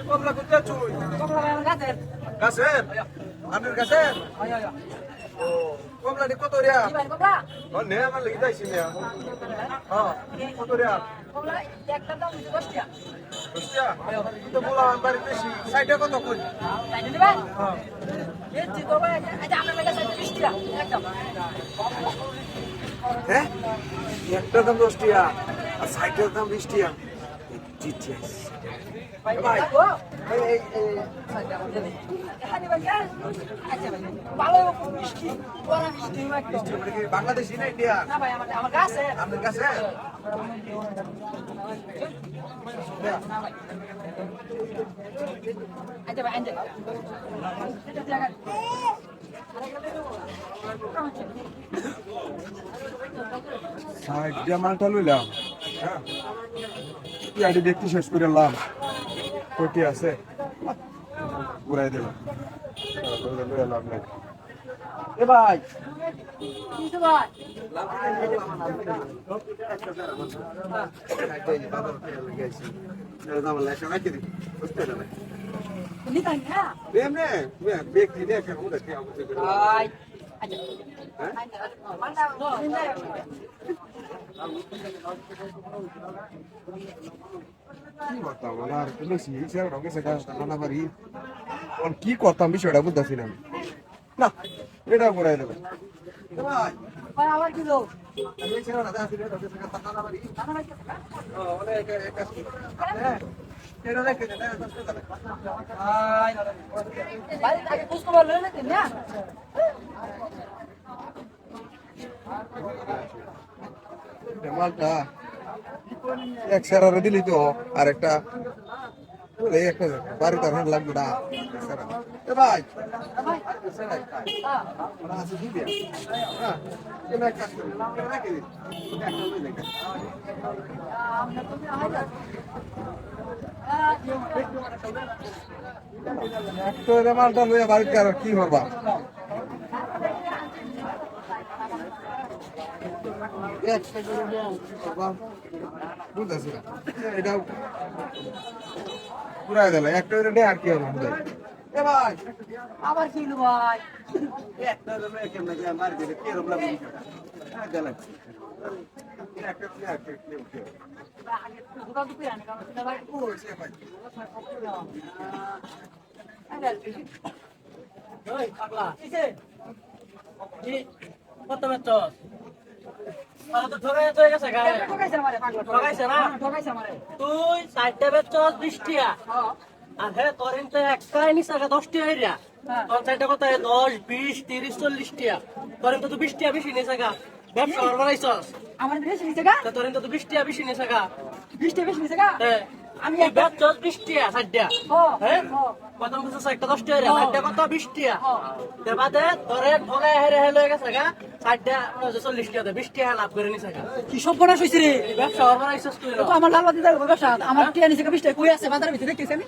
কমলা কোথায় চুই গাছের আমের গাছের ও কমলা নি কত রিয়া ও নে আমার লাগি যাইছি নে হ্যাঁ কত রিয়া 10 টাকা তো বলা আমার বেশি সাইডে কত কই হ্যাঁ হ্যাঁ একটা দাম 10 টাকা আর সাইডের দাম 20 টাকা জিটিএস ভাই এই বাংলাদেশি না ইন্ডিয়া আমার কাছে মালটা লইলাম হ্যাঁ ইয়াটি দেখতে শেষ করে লাম কোটি আছে ঘুরাই দিলাম লাভ নাই এ ভাই কি করতাম বিষয়টা বুঝতেছি না না এটা করাই দেবে মালটা এক সেরারে দিলি তো আর একটা বাড়িতে লাগবে না ভাই মালটা লইয়া বাড়িতে আর কি করবা বুঝতেছি না এটা পুরাই দিল একটা আর কি হবে ভাই আবার কি ভাই একটা মার দিলে কি রকম লাগবে কত বেচছ তুই 4টা বেচছ 20 টাকা আর হে তোরিন তো একটাই নিস 10 টাকা এরিয়া তোর 4টা কত 10 20 30 40 টাকা তোরিন তো 20 টাকা বেশি নিস ব্যবসা বাড়াইছস আমার বেশি নিছে গা তোরিন তো 20 টাকা বেশি নিস 20 টাকা বেশি নিছে গা আমি বেচছ 20 টাকা 4টা হ্যাঁ প্রথম বছর একটা 10 টাকা এরিয়া 4টা কত 20 টাকা দেবাদে তোরে ঠগায় হেরে হেলে গেছে গা 4টা 40 টাকা 20 টাকা লাভ করে নিস কি সব বড় হইছে রে ব্যবসা বাড়াইছস তুই তো আমার লাল বাতি দাও ব্যবসা আমার টিয়া নিছে 20 টাকা কই আছে বাজারের ভিতরে দেখতেছ আমি